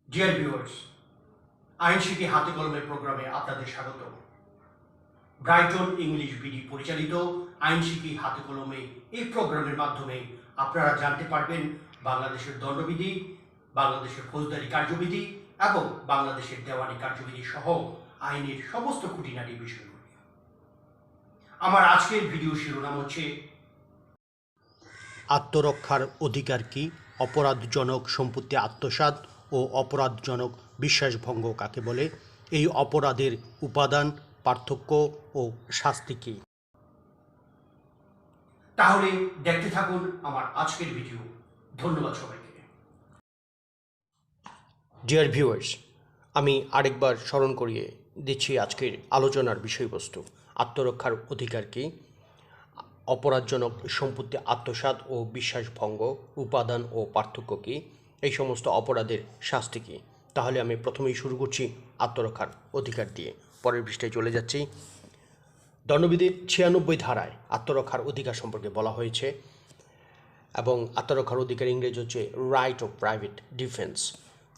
Dear viewers, আইন শিখি হাতে কলমে প্রোগ্রামে আপনাদের স্বাগত। ব্রাইটন ইংলিশ বিডি পরিচালিত আইন শিখি হাতে কলমে এই প্রোগ্রামের মাধ্যমে আপনারা জানতে পারবেন বাংলাদেশের দণ্ডবিধি, বাংলাদেশের ফৌজদারি কার্যবিধি এবং বাংলাদেশের দেওয়ানি কার্যবিধি সহ আইনের সমস্ত খুঁটিনাটি বিষয়গুলি। আমার আজকের ভিডিও শিরোনাম হচ্ছে আত্মরক্ষার অধিকার কি, অপরাধজনক সম্পত্তি আত্মসাৎ ও অপরাধজনক বিশ্বাসভঙ্গ কাকে বলে, এই অপরাধের উপাদান, পার্থক্য ও শাস্তি কী। তাহলে দেখতে থাকুন আমার আজকের ভিডিও। ধন্যবাদ সবাইকে। ডিয়ার ভিউয়ার্স, আমি আরেকবার স্মরণ করিয়ে দিচ্ছি আজকের আলোচনার বিষয়বস্তু। আত্মরক্ষার অধিকার কি, অপরাধজনক সম্পত্তি আত্মসাৎ ও বিশ্বাসভঙ্গ, উপাদান ও পার্থক্য কী, এই সমস্ত অপরাধের শাস্তি কী। তাহলে আমি প্রথমেই শুরু করছি আত্মরক্ষার অধিকার দিয়ে। পরের পৃষ্ঠায় চলে যাচ্ছি। দণ্ডবিধির 96 ধারায় আত্মরক্ষার অধিকার সম্পর্কে বলা হয়েছে এবং আত্মরক্ষার অধিকার ইংরেজি হচ্ছে রাইট অফ প্রাইভেট ডিফেন্স।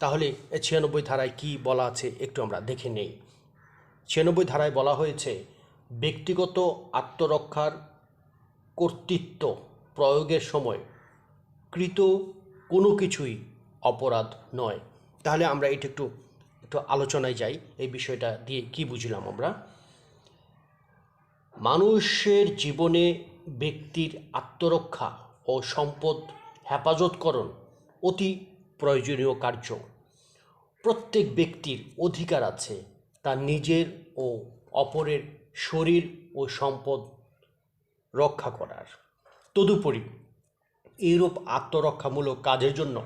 তাহলে 96 ধারায় কি বলা আছে একটু আমরা দেখে নেই। 96 ধারায় বলা হয়েছে, ব্যক্তিগত আত্মরক্ষার কর্তৃত্ব প্রয়োগের সময় কৃত কোনো কিছুই অপরাধ নয়। তাহলে আমরা এটা একটু আলোচনায় যাই। এই বিষয়টা দিয়ে কি বুঝলাম আমরা? মানুষের জীবনে ব্যক্তির আত্মরক্ষা ও সম্পদ হেফাজতকরণ অতি প্রয়োজনীয় কার্য। প্রত্যেক ব্যক্তির অধিকার আছে তার নিজের ও অপরের শরীর ও সম্পদ রক্ষা করার। তদুপরি এইরূপ আত্মরক্ষামূলক কাজের জন্য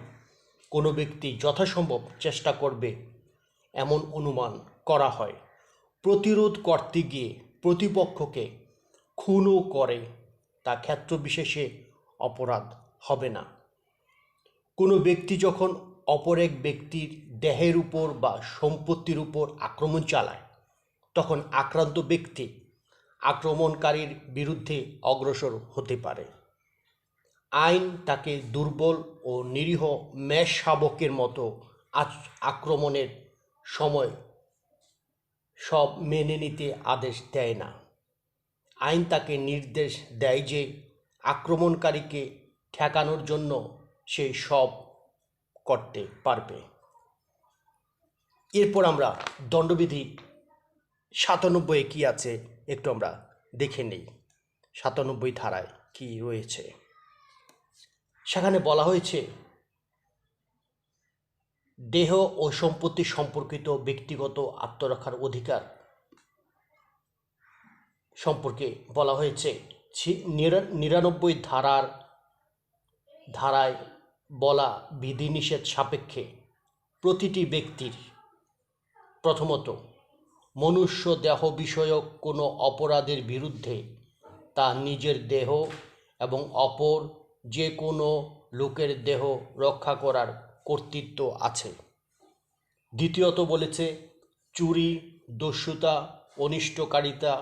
কোনো ব্যক্তি যথাসম্ভব চেষ্টা করবে এমন অনুমান করা হয়। প্রতিরোধ করতে গিয়ে প্রতিপক্ষকে খুনও করে তা ক্ষেত্রবিশেষে অপরাধ হবে না। কোনো ব্যক্তি যখন অপর এক ব্যক্তির দেহের উপর বা সম্পত্তির উপর আক্রমণ চালায়, তখন আক্রান্ত ব্যক্তি আক্রমণকারীর বিরুদ্ধে অগ্রসর হতে পারে। আইন তাকে দুর্বল ও নিরীহ মেষ শাবকের মতো আক্রমণের সময় সব মেনে নিতে আদেশ দেয় না। আইন তাকে নির্দেশ দেয় যে আক্রমণকারীকে ঠেকানোর জন্য সে সব করতে পারবে। এরপর আমরা দণ্ডবিধি 97 কি আছে একটু আমরা দেখে নেই। 97 ধারায় কি রয়েছে সেখানে বলা হয়েছে, দেহ ও সম্পত্তি সম্পর্কিত ব্যক্তিগত আত্মরক্ষার অধিকার সম্পর্কে বলা হয়েছে 99 ধারায় বলা বিধিনিষেধ সাপেক্ষে প্রতিটি ব্যক্তির প্রথমত মনুষ্য দেহ বিষয়ক কোনো অপরাধের বিরুদ্ধে তার নিজের দেহ এবং অপর যে কোনো লোকের দেহ রক্ষা করার কর্তৃত্ব আছে। দ্বিতীয়ত বলেছে, চুরি, দস্যুতা, অনিষ্টকারিতা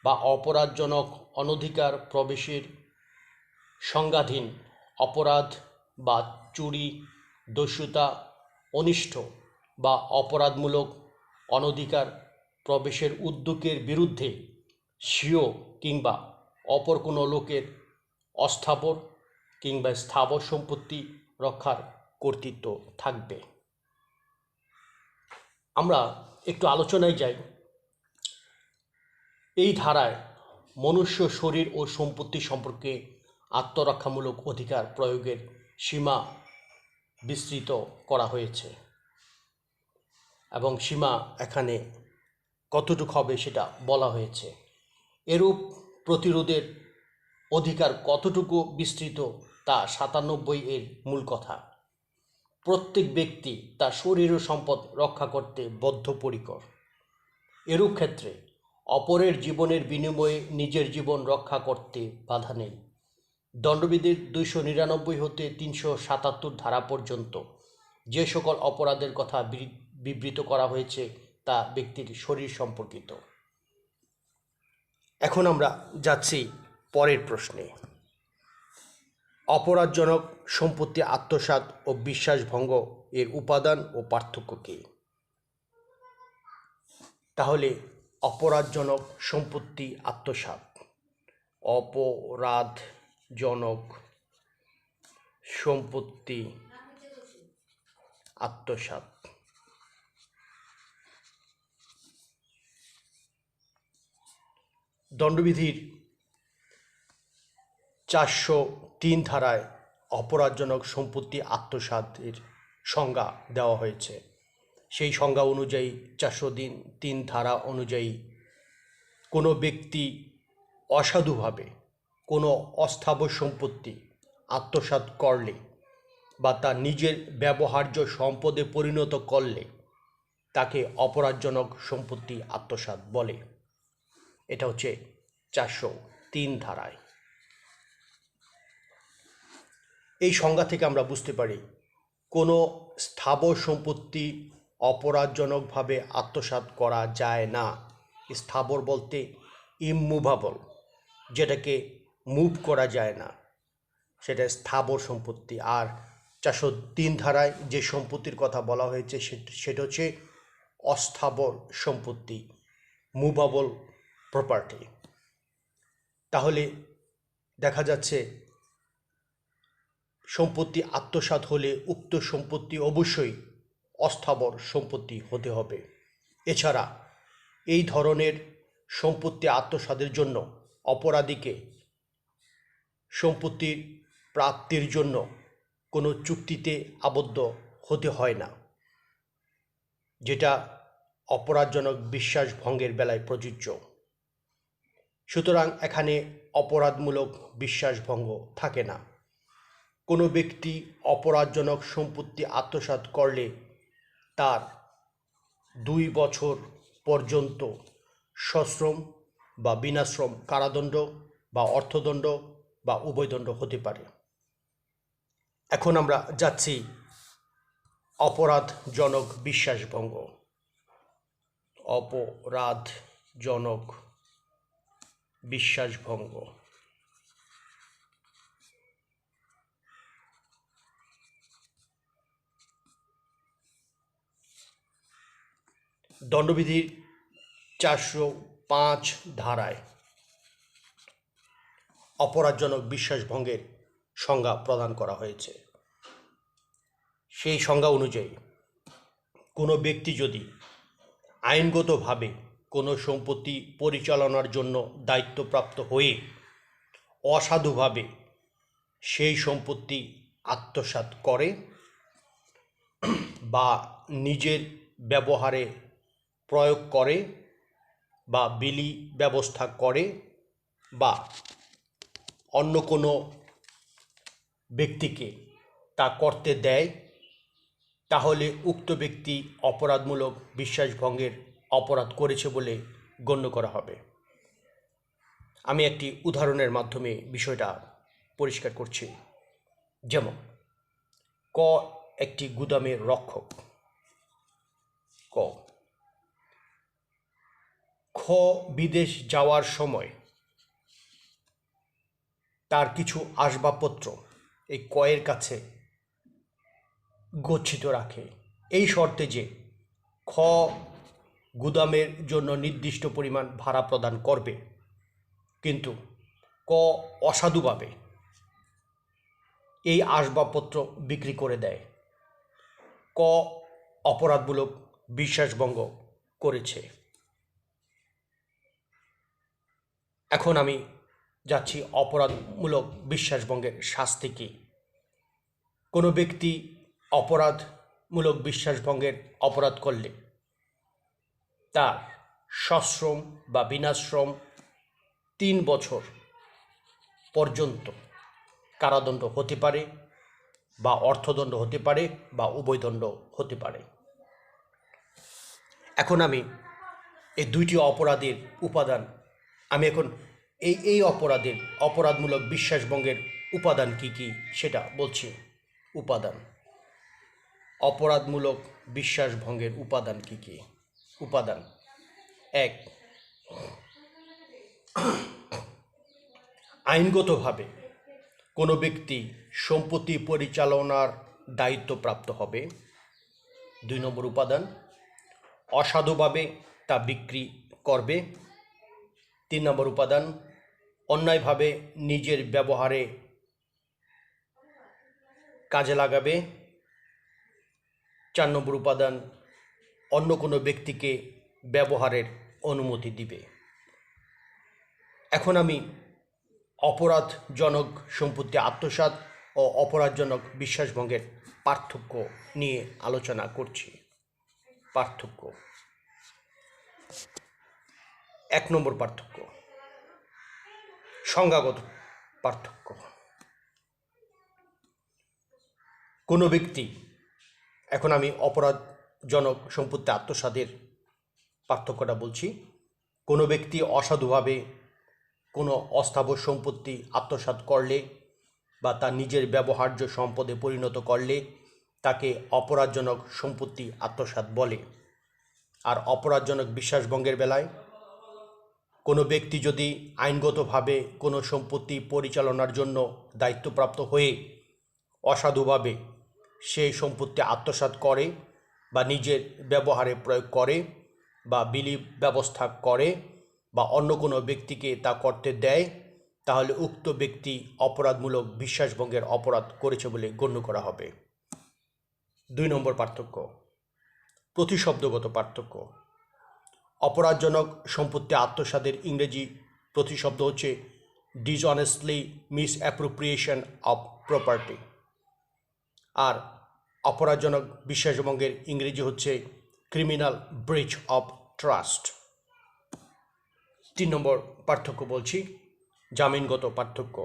বা অপরাধজনক অনধিকার প্রবেশের সংজ্ঞাধীন অপরাধ বা চুরি, দস্যুতা, অনিষ্ট বা অপরাধমূলক অনধিকার প্রবেশের উদ্যোগের বিরুদ্ধে স্বীয় কিংবা অপর কোনো লোকের অস্থাবর কিংবা স্থাবর সম্পত্তি রক্ষার কর্তৃত্ব থাকবে। আমরা একটু আলোচনায় যাই। এই ধারায় মনুষ্য শরীর ও সম্পত্তি সম্পর্কে আত্মরক্ষামূলক অধিকার প্রয়োগের সীমা বিস্তৃত করা হয়েছে এবং সীমা এখানে কতটুকু হবে সেটা বলা হয়েছে। এরূপ প্রতিরোধের অধিকার কতটুকু বিস্তৃত তা 97 এর মূল কথা। প্রত্যেক ব্যক্তি তার শরীর ও সম্পদ রক্ষা করতে বদ্ধপরিকর। এরূপ ক্ষেত্রে অপরের জীবনের বিনিময়ে নিজের জীবন রক্ষা করতে বাধা নেই। দণ্ডবিধির 299 হতে 377 ধারা পর্যন্ত যে সকল অপরাধের কথা বিবৃত করা হয়েছে তা ব্যক্তির শরীর সম্পর্কিত। এখন আমরা যাচ্ছি পরের প্রশ্নে। অপরাধজনক সম্পত্তি আত্মসাৎ ও বিশ্বাসভঙ্গ এর উপাদান ও পার্থক্য কী? তাহলে অপরাধজনক সম্পত্তি আত্মসাৎ, অপরাধজনক সম্পত্তি আত্মসাৎ। দণ্ডবিধির 403 ধারায় অপরাধজনক সম্পত্তি আত্মসাতের সংজ্ঞা দেওয়া হয়েছে। সেই সংজ্ঞা অনুযায়ী 403 ধারা অনুযায়ী কোনো ব্যক্তি অসাধুভাবে কোনো অস্থাবর সম্পত্তি আত্মসাৎ করলে বা তার নিজের ব্যবহার্য সম্পদে পরিণত করলে তাকে অপরাধজনক সম্পত্তি আত্মসাৎ বলে। এটা হচ্ছে 403 ধারায়। এই সংজ্ঞা থেকে আমরা বুঝতে পারি কোনো স্থাবর সম্পত্তি অপরাধজনকভাবে আত্মসাৎ করা যায় না। স্থাবর বলতে ইমুভেবল, যেটাকে মুভ করা যায় না, সেটা স্থাবর সম্পত্তি। আর 403 ধারায় যে সম্পত্তির কথা বলা হয়েছে সেটা হচ্ছে অস্থাবর সম্পত্তি, মুভেবল প্রপার্টি। তাহলে দেখা যাচ্ছে সম্পত্তি আত্মসাৎ হলে উক্ত সম্পত্তি অবশ্যই অস্থাবর সম্পত্তি হতে হবে। এছাড়া এই ধরনের সম্পত্তি আত্মসাতের জন্য অপরাধীকে সম্পত্তির প্রাপ্তির জন্য কোনো চুক্তিতে আবদ্ধ হতে হয় না, যেটা অপরাধজনক বিশ্বাস ভঙ্গের বেলায় প্রযোজ্য। সুতরাং এখানে অপরাধমূলক বিশ্বাসভঙ্গ থাকে না। কোনো ব্যক্তি অপরাধজনক সম্পত্তি আত্মসাৎ করলে তার 2 বছর পর্যন্ত সশ্রম বা বিনাশ্রম কারাদণ্ড বা অর্থদণ্ড বা উভয়দণ্ড হতে পারে। এখন আমরা যাচ্ছি অপরাধজনক বিশ্বাসভঙ্গ। অপরাধজনক বিশ্বাসভঙ্গ। দণ্ডবিধির 405 ধারায় অপরাধজনক বিশ্বাসভঙ্গের সংজ্ঞা প্রদান করা হয়েছে। সেই সংজ্ঞা অনুযায়ী কোনো ব্যক্তি যদি আইনগতভাবে কোনো সম্পত্তি পরিচালনার জন্য দায়িত্বপ্রাপ্ত হয়ে অসাধুভাবে সেই সম্পত্তি আত্মসাৎ করে বা নিজের ব্যবহারে প্রয়োগ করে বা বিলি ব্যবস্থা করে বা অন্য কোনো ব্যক্তিকে তা করতে দেয়, তাহলে উক্ত ব্যক্তি অপরাধমূলক বিশ্বাসভঙ্গের অপরাধ করেছে বলে গণ্য করা হবে। আমি একটি উদাহরণের মাধ্যমে বিষয়টা পরিষ্কার করছি। যেমন ক একটি গুদামের রক্ষক, ক খ বিদেশ যাওয়ার সময় তার কিছু আসবাবপত্র এই কয়ের কাছে গচ্ছিত রাখে, এই শর্তে যে খ গুদামের জন্য নির্দিষ্ট পরিমাণ ভাড়া প্রদান করবে, কিন্তু ক অসাধুভাবে এই আসবাবপত্র বিক্রি করে দেয়। ক অপরাধমূলক বিশ্বাসভঙ্গ করেছে। এখন আমি যাচ্ছি অপরাধমূলক বিশ্বাসভঙ্গের শাস্তি কী। কোনো ব্যক্তি অপরাধমূলক বিশ্বাসভঙ্গের অপরাধ করলে তার সশ্রম বা বিনাশ্রম 3 বছর পর্যন্ত কারাদণ্ড হতে পারে বা অর্থদণ্ড হতে পারে বা উভয়দণ্ড হতে পারে। এখন আমি এই 2টি অপরাধের উপাদান, আমি এখন এই অপরাধের অপরাধমূলক বিশ্বাসভঙ্গের উপাদান কি কি সেটা বলছি। উপাদান, অপরাধমূলক বিশ্বাসভঙ্গের উপাদান কি কি? উপাদান 1, আইনগতভাবে কোনো ব্যক্তি সম্পত্তি পরিচালনার দায়িত্বপ্রাপ্ত হবে। 2 নম্বর উপাদান, অসাধুভাবে তা বিক্রি করবে। 3 নম্বর উপাদান, অন্যায়ভাবে নিজের ব্যবহারে কাজে লাগাবে। 4 নম্বর উপাদান, অন্য কোনো ব্যক্তিকে ব্যবহারের অনুমতি দিবে। এখন আমি অপরাধজনক সম্পত্তি আত্মসাৎ ও অপরাধজনক বিশ্বাসভঙ্গের পার্থক্য নিয়ে আলোচনা করছি। পার্থক্য। 1 নম্বর পার্থক্য, সংজ্ঞাগত পার্থক্য। কোনো ব্যক্তি, এখন আমি অপরাধজনক সম্পত্তি আত্মসাতের পার্থক্যটা বলছি। কোনো ব্যক্তি অসাধুভাবে কোনো অস্থাবর সম্পত্তি আত্মসাৎ করলে বা তার নিজের ব্যবহার্য সম্পদে পরিণত করলে তাকে অপরাধজনক সম্পত্তি আত্মসাৎ বলে। আর অপরাধজনক বিশ্বাসভঙ্গের বেলায় কোনো ব্যক্তি যদি আইনগতভাবে কোনো সম্পত্তি পরিচালনার জন্য দায়িত্বপ্রাপ্ত হয়ে অসাধুভাবে সেই সম্পত্তি আত্মসাৎ করে বা নিজের ব্যবহারে প্রয়োগ করে বা বিলি ব্যবস্থা করে বা অন্য কোনো ব্যক্তিকে তা করতে দেয়, তাহলে উক্ত ব্যক্তি অপরাধমূলক বিশ্বাসভঙ্গের অপরাধ করেছে বলে গণ্য করা হবে। 2 নম্বর পার্থক্য, প্রতিশব্দগত পার্থক্য। অপরাধজনক সম্পত্তি আত্মসাতের ইংরেজি প্রতিশব্দ হচ্ছে ডিসঅনেস্টলি মিসঅ্যাপ্রোপ্রিয়েশন অফ প্রপার্টি, আর অপরাধজনক বিশ্বাসভঙ্গের ইংরেজি হচ্ছে ক্রিমিনাল ব্রিচ অফ ট্রাস্ট। 3 নম্বর পার্থক্য বলছি, জামিনগত পার্থক্য।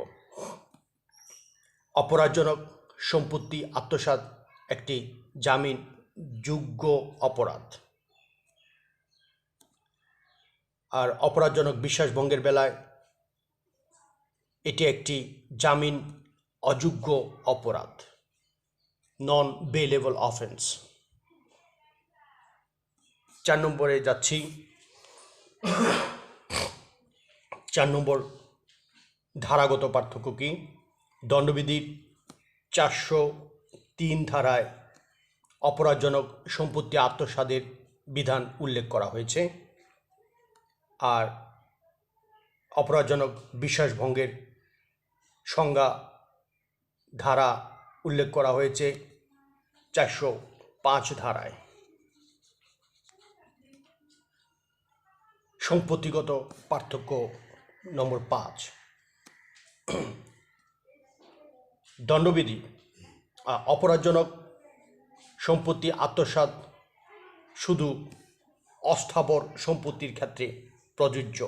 অপরাধজনক সম্পত্তি আত্মসাৎ একটি জামিনযোগ্য অপরাধ, আর অপরাধজনক বিশ্বাসভঙ্গের বেলায় এটি একটি জামিন অযোগ্য অপরাধ, নন বেলেবল অফেন্স। 4 নম্বরে যাচ্ছি। 4 নম্বর ধারাগত পার্থক্য কি? দণ্ডবিধির 403 ধারায় অপরাধজনক সম্পত্তি আত্মসাতের বিধান উল্লেখ করা হয়েছে, আর অপরাধজনক বিশ্বাসভঙ্গের সংজ্ঞা ধারা উল্লেখ করা হয়েছে 405 ধারায়। সম্পত্তিগত পার্থক্য নম্বর 5, দণ্ডবিধি। অপরাধজনক সম্পত্তি আত্মসাৎ শুধু অস্থাবর সম্পত্তির ক্ষেত্রে প্রযোজ্য।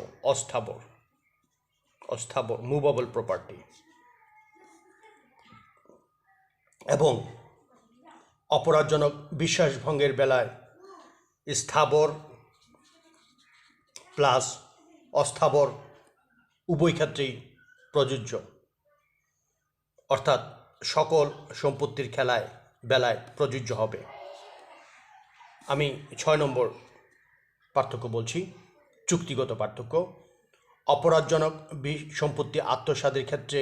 অস্থাবর মুভেবল প্রপার্টি, এবং অপরাধজনক বিশ্বাসভঙ্গের বেলায় স্থাবর প্লাস অস্থাবর উভয় ক্ষেত্রেই প্রযোজ্য, অর্থাৎ সকল সম্পত্তির বেলায় প্রযোজ্য হবে। আমি 6 নম্বর পার্থক্য বলছি, চুক্তিগত পার্থক্য। অপরাধজনক সম্পত্তি আত্মসাতের ক্ষেত্রে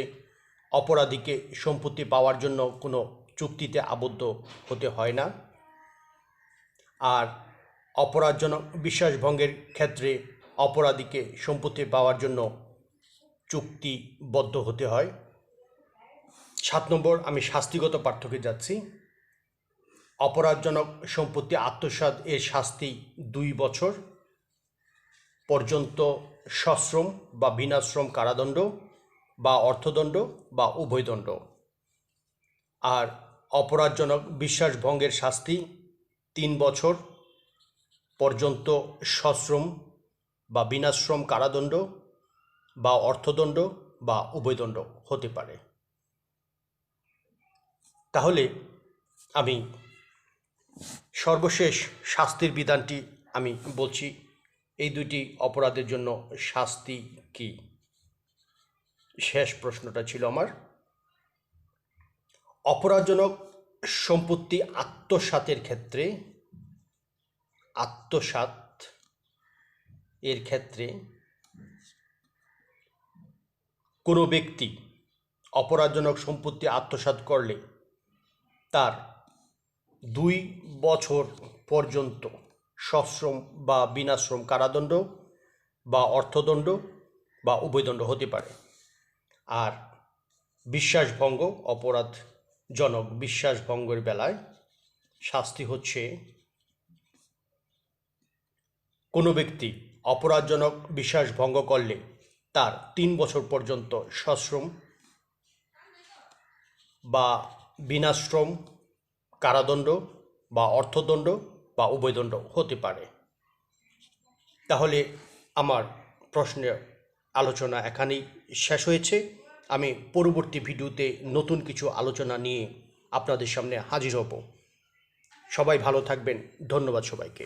অপরাধীকে সম্পত্তি পাওয়ার জন্য কোনো চুক্তিতে আবদ্ধ হতে হয় না, আর অপরাধজনক বিশ্বাসভঙ্গের ক্ষেত্রে অপরাধীকে সম্পত্তি পাওয়ার জন্য চুক্তিবদ্ধ হতে হয়। 7 নম্বর আমি শাস্তিগত পার্থক্যে যাচ্ছি। অপরাধজনক সম্পত্তি আত্মসাৎ এর শাস্তি 2 বছর পর্যন্ত সশ্রম বা বিনাশ্রম কারাদণ্ড বা অর্থদণ্ড বা উভয়দণ্ড, আর অপরাধজনক বিশ্বাসভঙ্গের শাস্তি 3 বছর পর্যন্ত সশ্রম বা বিনাশ্রম কারাদণ্ড বা অর্থদণ্ড বা উভয়দণ্ড হতে পারে। তাহলে আমি সর্বশেষ শাস্তির বিধানটি আমি বলছি, এই 2টি অপরাধের জন্য শাস্তি কি? শেষ প্রশ্নটা ছিল আমার। অপরাধজনক সম্পত্তি আত্মসাতের ক্ষেত্রে কোনো ব্যক্তি অপরাধজনক সম্পত্তি আত্মসাৎ করলে তার 2 বছর পর্যন্ত সশ্রম বা বিনাশ্রম কারাদণ্ড বা অর্থদণ্ড বা উভয়দণ্ড হতে পারে। আর বিশ্বাসভঙ্গ, অপরাধজনক বিশ্বাসভঙ্গের বেলায় শাস্তি হচ্ছে, কোনো ব্যক্তি অপরাধজনক বিশ্বাসভঙ্গ করলে তার 3 বছর পর্যন্ত সশ্রম বা বিনাশ্রম কারাদণ্ড বা অর্থদণ্ড বা উভয়দণ্ড হতে পারে। তাহলে আমার প্রশ্নের আলোচনা এখানেই শেষ হয়েছে। আমি পরবর্তী ভিডিওতে নতুন কিছু আলোচনা নিয়ে আপনাদের সামনে হাজির হব। সবাই ভালো থাকবেন। ধন্যবাদ সবাইকে।